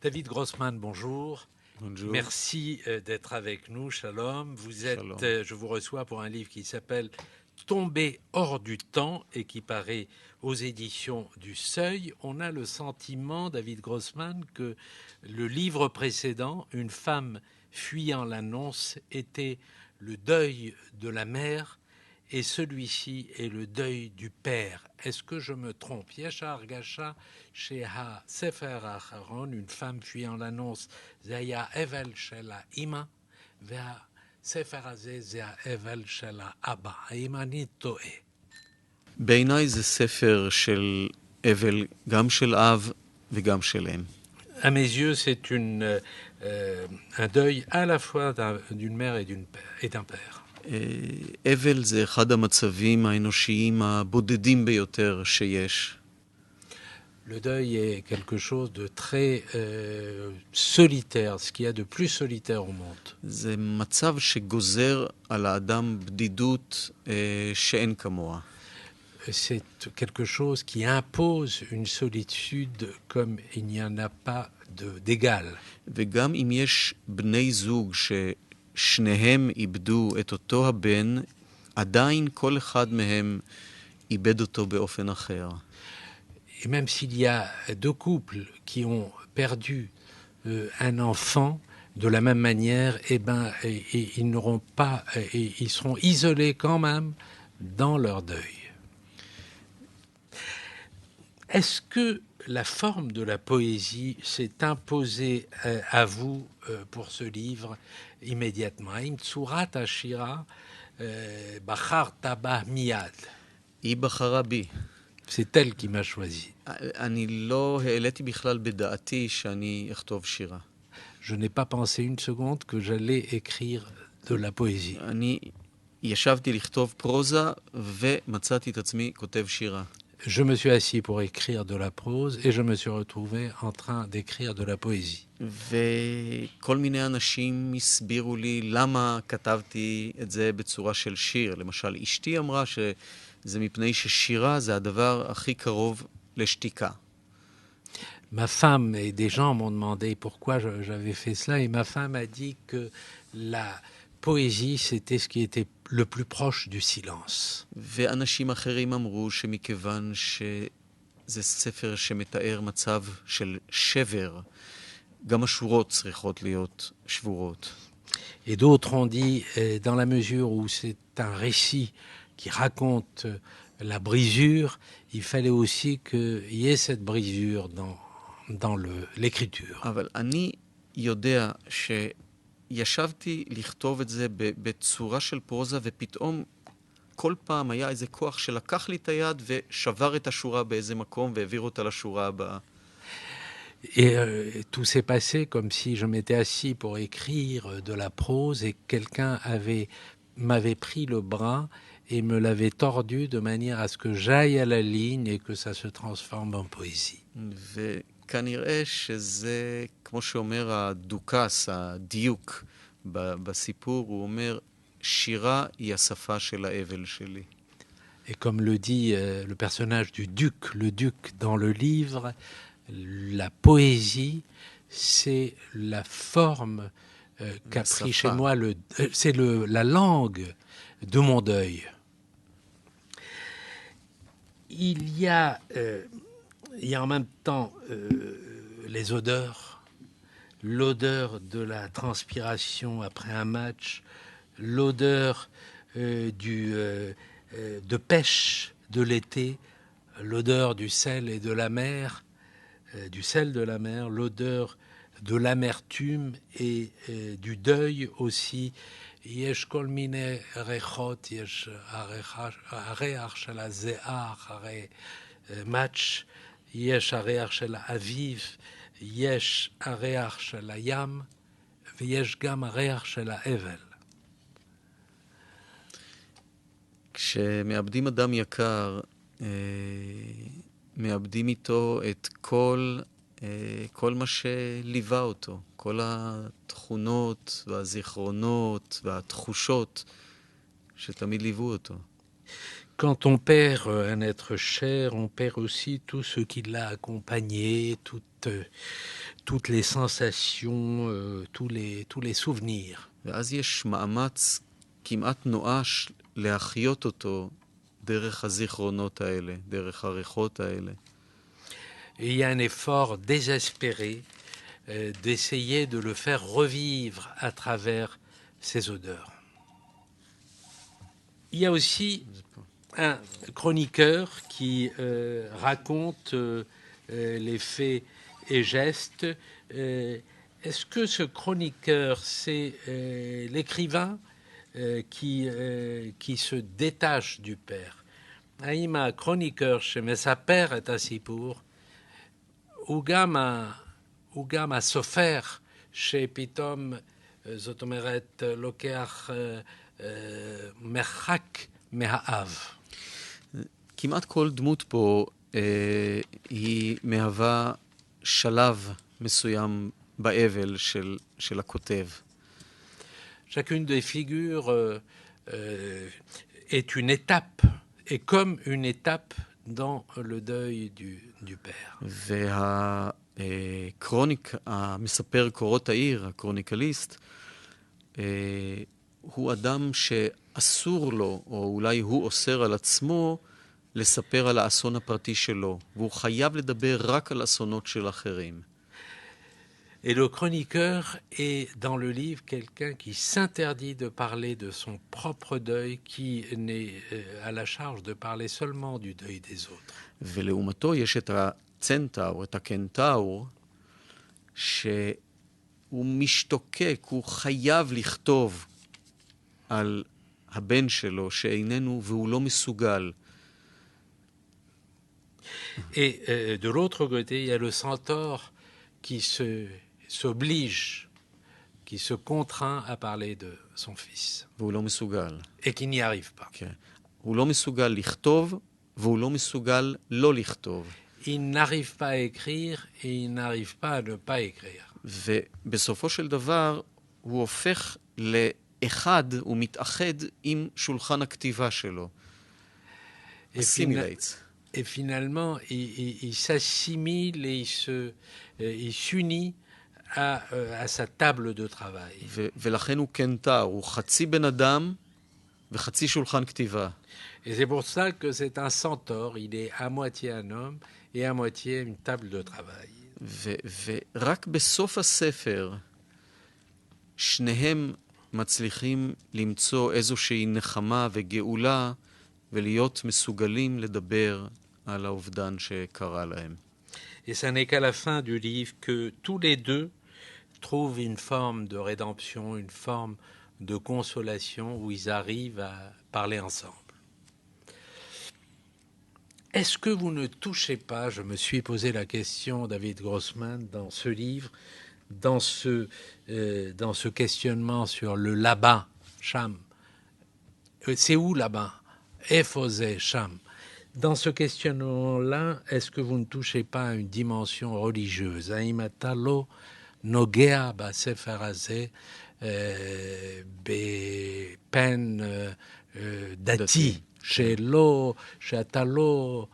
David Grossman, bonjour. Bonjour. Merci d'être avec nous. Shalom. Vous êtes, Shalom. je vous reçois pour un livre qui s'appelle Tomber hors du temps et qui paraît aux éditions du Seuil. On a le sentiment, David Grossman, que le livre précédent, Une femme fuyant l'annonce, était le deuil de la mère et celui-ci est le deuil du père. Est-ce que je me trompe? Yeshar Gasha chez Ha Sefer Acharon, une femme fuyant l'annonce, Zaya Evel Shela Ima, Vea Sefer Azeh Zea Evel Shela Abba. האם אני טועה? בעיניי זה ספר של אבל, גם של אב וגם של אם. À mes yeux, c'est un deuil à la fois d'une mère et d'un père. אבל זה אחד המצבים האנושיים הבודדים ביותר שיש. Le deuil est quelque chose de très solitaire, ce qu'il y a de plus solitaire au monde. זה מצב שגוזר על האדם בדידות שאין כמוה. C'est quelque chose qui impose une solitude comme il n'y en a pas d'égal. וגם אם יש בני זוג ששניהם איבדו את אותו הבן, עדיין כל אחד מהם איבד אותו באופן אחר. Et même s'il y a deux couples qui ont perdu un enfant de la même manière, ils n'auront pas, ils seront isolés quand même dans leur deuil. Est-ce que la forme de la poésie s'est imposée à vous pour ce livre immédiatement? Im tsurat ashira bacharta ba miyad. היא בחרה בי. C'est elle qui m'a choisi. אני לא העליתי בכלל בדעתי שאני אכתוב שירה. Je n'ai pas pensé une seconde que j'allais écrire de la poésie. אני ישבתי לכתוב פרוזה ומצאתי את עצמי כותב שירה. Je me suis assis pour écrire de la prose et je me suis retrouvé en train d'écrire de la poésie. וכל מיני אנשים הסבירו לי למה כתבתי את זה בצורה של שיר. למשל, אשתי אמרה שזה מפני ששירה זה הדבר הכי קרוב לשתיקה. Ma femme et des gens m'ont demandé pourquoi j'avais fait cela et ma femme a dit que la poésie c'était ce qui était le plus proche du silence. ואנשים אחרים אמרו שמכיוון שזה ספר שמתאר מצב של שבר, גם השורות צריכות להיות שבורות. Et d'autres ont dit, dans la mesure où c'est un récit qui raconte la brisure, il fallait aussi qu'il y ait cette brisure dans l'écriture. אבל אני יודע שישבתי לכתוב את זה בצורה של פרוזה, ופתאום כל פעם היה איזה כוח שלקח לי את היד ושבר את השורה באיזה מקום והעביר אותה לשורה הבאה. Et tout s'est passé comme si je m'étais assis pour écrire de la prose et quelqu'un m'avait pris le bras et me l'avait tordu de manière à ce que j'aille à la ligne et que ça se transforme en poésie. וכנראה שזה, כמו שאומר הדוכס, הדיוק בסיפור, הוא אומר, שירה היא השפה של האבל שלי. Et comme le dit le personnage du duc, le duc dans le livre, la poésie, c'est la forme qu'a pris chez moi, c'est la langue de mon deuil. Il y a en même temps les odeurs, l'odeur de la transpiration après un match, l'odeur de pêche de l'été, l'odeur du sel et de la mer, l'odeur de l'amertume et du deuil aussi. יש כל מיני ריחות, יש הריח של הזיעה אחרי מאץ', יש הריח של האביב, יש הריח של הים, ויש גם הריח של האבל. כשמאבדים אדם יקר, מאבדים איתו את כל מה שליווה אותו, כל התכונות והזיכרונות והתחושות שתמיד ליוו אותו. Quand on perd un être cher, on perd aussi tout ce qui l'a accompagné, toutes les sensations, tous les souvenirs. ואז יש מאמץ כמעט נואש להחיות אותו דרך הזיכרונות האלה, דרך הריחות האלה. Et il y a un effort désespéré d'essayer de le faire revivre à travers ces odeurs. Il y a aussi un chroniqueur qui raconte les faits et gestes. Est-ce que ce chroniqueur, c'est l'écrivain qui se détache du père? האם הקרוניקר שמספר את הסיפור הוא גם הסופר שפתאום, זאת אומרת, לוקח מרחק מהאב? כמעט כל דמות פה היא מהווה שלב מסוים באבל של הכותב. Chacune des figures est une étape, est comme une étape dans le deuil du père. והקרוניק, המספר קורות העיר, הקרוניקליסט, הוא אדם שאסור לו, או אולי הוא אוסר על עצמו, לספר על האסון הפרטי שלו, והוא חייב לדבר רק על אסונות של אחרים. Et le chroniqueur est dans le livre quelqu'un qui s'interdit de parler de son propre deuil, qui n'est à la charge de parler seulement du deuil des autres. ולעומתו יש את הצנטאור, את הקנטאור, שהוא משתוקק, הוא חייב לכתוב על הבן שלו שאיננו והוא לא מסוגל. Et de l'autre côté, il y a le centaure qui s'oblige, qui se contraint à parler de son fils. והוא לא מסוגל. Et qui n'y arrive pas. כן. הוא לא מסוגל לכתוב, והוא לא מסוגל לא לכתוב. Il n'arrive pas à écrire et il n'arrive pas à ne pas écrire. ובסופו של דבר הוא הופך לאחד, הוא מתאחד עם שולחן הכתיבה שלו. assimilates. Et finalement, il s'assimile et il s'unit à sa table de travail. ולכן הוא קנטאור, הוא חצי בן אדם וחצי שולחן כתיבה. Et c'est pour ça que c'est un centaure, il est à moitié un homme et à moitié une table de travail. ורק בסוף הספר שניהם מצליחים למצוא איזושהי נחמה וגאולה ולהיות מסוגלים לדבר על האובדן שקרה להם. Et ça n'est qu'à la fin du livre que tous les deux trouvent une forme de rédemption, une forme de consolation où ils arrivent à parler ensemble. Est-ce que vous ne touchez pas, je me suis posé la question, David Grossman, dans ce livre, dans ce questionnement sur le là-bas, Cham. C'est où là-bas? Ephosé, Cham. Dans ce questionnement-là, est-ce que vous ne touchez pas à une dimension religieuse? Aimatalo nogea ba sefer hazeh bepen dati. שאתה לא,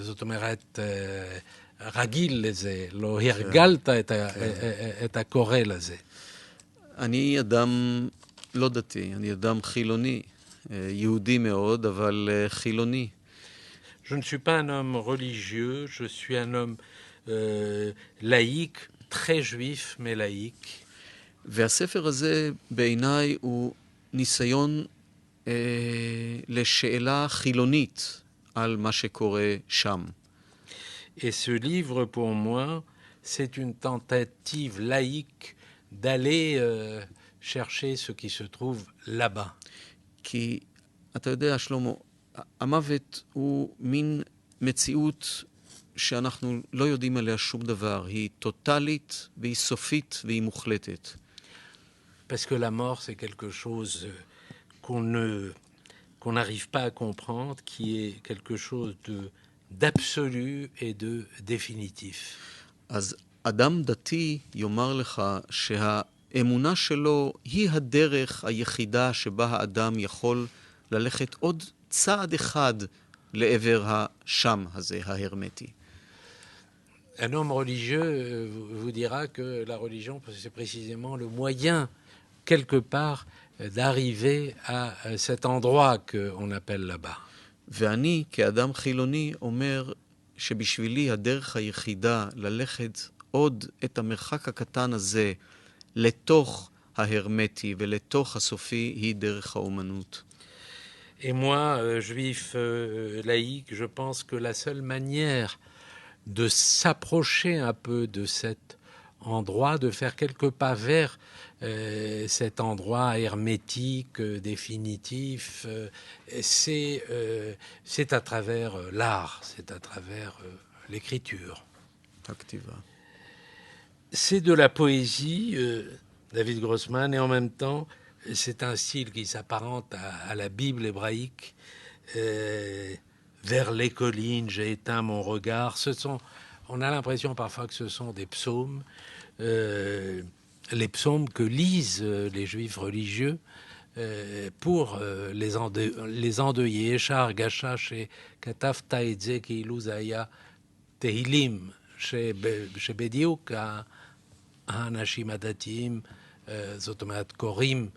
זאת אומרת, רגיל לזה, לא הרגלת את הקורא לזה. אני אדם לא דתי, אני אדם חילוני, יהודי מאוד, אבל חילוני. Je ne suis pas un homme religieux, je suis un homme laïque, très juif, mais laïque. והספר הזה בעיניי הוא ניסיון לשאלה חילונית על מה שקורה שם. Et ce livre, pour moi, c'est une tentative laïque d'aller chercher ce qui se trouve là-bas. כי אתה יודע, שלמה, המוות הוא מין מציאות שאנחנו לא יודעים עליה שום דבר. היא טוטלית והיא סופית והיא מוחלטת. Parce que la mort, c'est quelque chose qu'on n'arrive pas à comprendre, qui est quelque chose d'absolu et de définitif. אז אדם דתי יאמר לך שהאמונה שלו היא הדרך היחידה שבה האדם יכול ללכת עוד צעד אחד לעבר השם הזה, ההרמטי. Un homme religieux vous dira que la religion, c'est précisément le moyen, quelque part, d'arriver à cet endroit qu'on appelle là-bas. ואני, כאדם חילוני, אומר שבשבילי הדרך היחידה ללכת עוד את המרחק הקטן הזה לתוך ההרמטי ולתוך הסופי היא דרך האומנות. Et moi, juif laïque, je pense que la seule manière de s'approcher un peu de cet endroit, de faire quelques pas vers cet endroit hermétique, définitif, c'est à travers l'art, c'est à travers l'écriture. הכתיבה. C'est de la poésie, David Grossman, et en même temps, c'est un style qui s'apparente à la Bible hébraïque. Vers les collines, j'ai éteint mon regard. On a l'impression parfois que ce sont des psaumes, les psaumes que lisent les juifs religieux pour les endeuillés. Echar Gachash et Katafta et Ze Keilu Zaya Tehilim, שבדיוק האנשים הדתיים, זאת אומרת, קוראים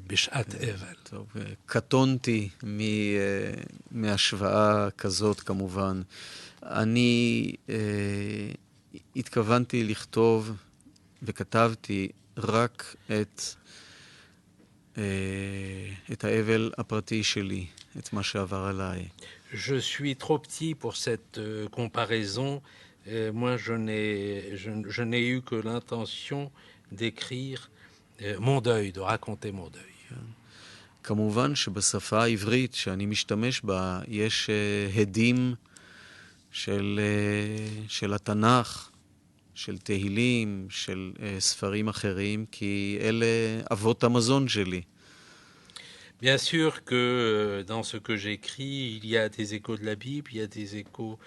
בשעת אבל. טוב, קטונתי מהשוואה כזאת כמובן. אני התכוונתי לכתוב וכתבתי רק את האבל הפרטי שלי, את מה שעבר עליי. Je suis trop petit pour cette comparaison. Moi, je n'ai eu que l'intention d'écrire mon deuil, de raconter mon deuil. כמובן שבשפה העברית שאני משתמש בה יש הדים של התנ"ך, של תהילים, של ספרים אחרים, כי אלה אבות המזון שלי. Bien sûr que dans ce que j'écris, il y a des échos de la Bible, il y a des échos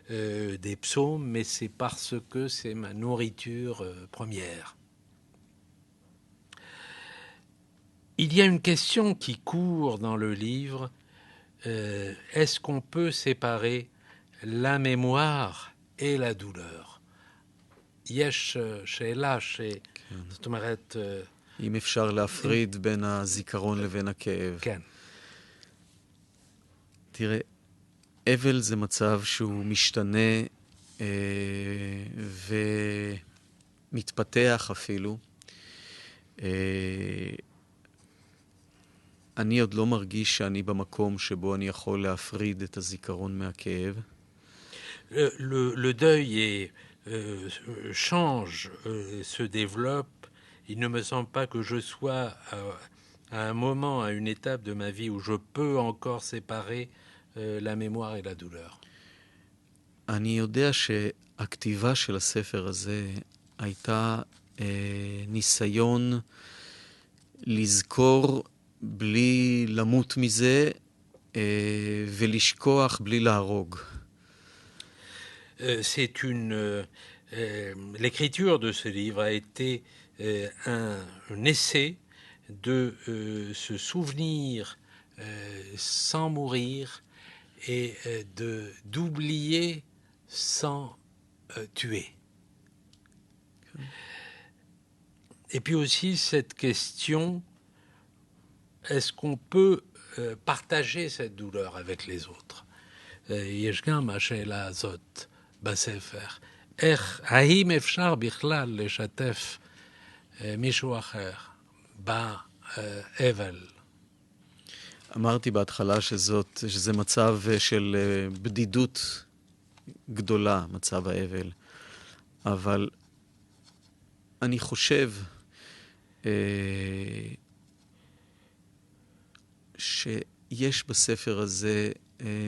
des psaumes, mais c'est parce que c'est ma nourriture première. Il y a une question qui court dans le livre. Est-ce qu'on peut séparer la mémoire et la douleur? יש שאלה זאת אומרת... אם אפשר להפריד בין הזיכרון לבין הכאב. כן. תראה, אבל זה מצב שהוא משתנה ומתפתח אפילו. אני עוד לא מרגיש שאני במקום שבו אני יכול להפריד את הזיכרון מהכאב. Le deuil change, se développe. Il ne me semble pas que je sois à un moment, à une étape de ma vie où je peux encore séparer la mémoire et la douleur. אני יודע שהכתיבה של הספר הזה הייתה ניסיון לזכור בלי למות מזה ולשכוח בלי להרוג. L'écriture de ce livre a été un essai de se souvenir sans mourir et d'oublier sans tuer. Et puis aussi cette question, est-ce qu'on peut partager cette douleur avec les autres? יש גם השאלה הזאת בספר. האם אפשר בכלל לשתף מישהו אחר באבל? אמרתי בהתחלה שזה מצב של בדידות גדולה, מצב האבל. אבל אני חושב שיש בספר הזה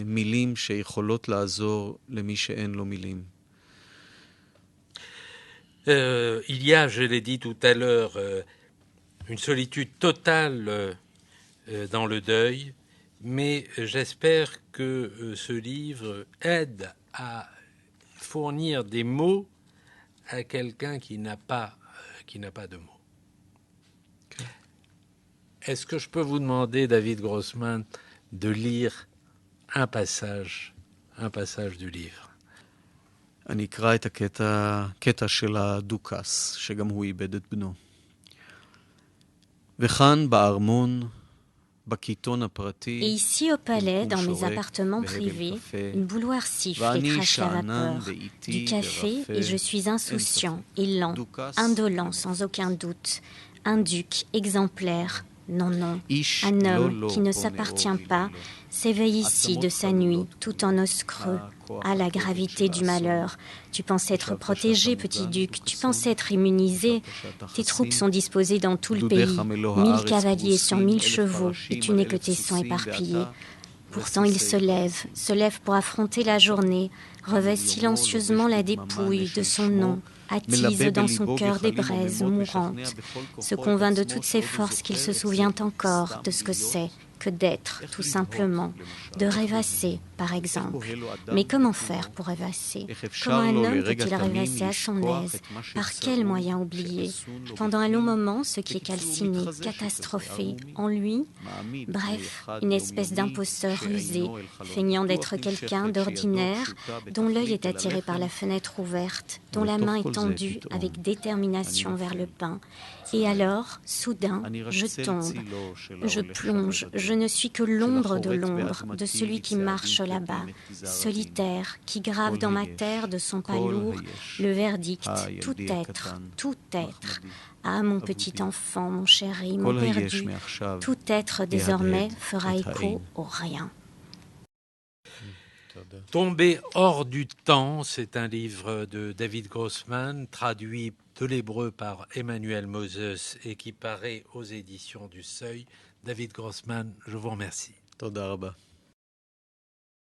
מילים שיכולות לעזור למי שאין לו מילים. Il y a, je l'ai dit tout à l'heure, une solitude totale dans le deuil, mais j'espère que ce livre aide à fournir des mots à quelqu'un qui n'a pas de mots. Okay. Est-ce que je peux vous demander, David Grossman, de lire un passage du livre? אני אקרא את הקטע של הדוכס, שגם הוא איבד את בנו. וכאן בארמון, בקיטון הפרטי, Et ici au palais, dans mes appartements privés, une bouilloire siffle et crache la vapeur du café et je suis insouciant et lent, indolent sans aucun doute, un duc exemplaire, non, un homme qui ne s'appartient pas, s'éveille ici de sa nuit, tout en os creux. Ah, la gravité du malheur. Tu penses être protégé, petit duc, tu penses être immunisé. Tes troupes sont disposées dans tout le pays, 1000 cavaliers sur 1000 chevaux, et tu n'es que tes sangs éparpillés. Pourtant il se lève pour affronter la journée, revêt silencieusement la dépouille de son nom, attise dans son cœur des braises mourantes, se convainc de toutes ses forces qu'il se souvient encore de ce que c'est que d'être, tout simplement, de rêvasser, par exemple. Mais comment faire pour rêvasser? Comment un homme peut-il rêvasser à son aise? Par quels moyens oublier? Pendant un long moment, ce qui est calciné, catastrophé en lui, bref, une espèce d'imposteur rusé, feignant d'être quelqu'un d'ordinaire, dont l'œil est attiré par la fenêtre ouverte, dont la main est tendue avec détermination vers le pain. Et alors, soudain, je tombe, je plonge, je ne suis que l'ombre de celui qui marche là-bas, solitaire, qui grave dans ma terre de son pas lourd le verdict, tout être. Ah, mon petit enfant, mon chéri, mon perdu, tout être désormais fera écho au rien. Tomber hors du temps, c'est un livre de David Grossman, traduit de l'hébreu par Emmanuel Moses et qui paraît aux éditions du Seuil. David Grossman, je vous remercie. תודה רבה.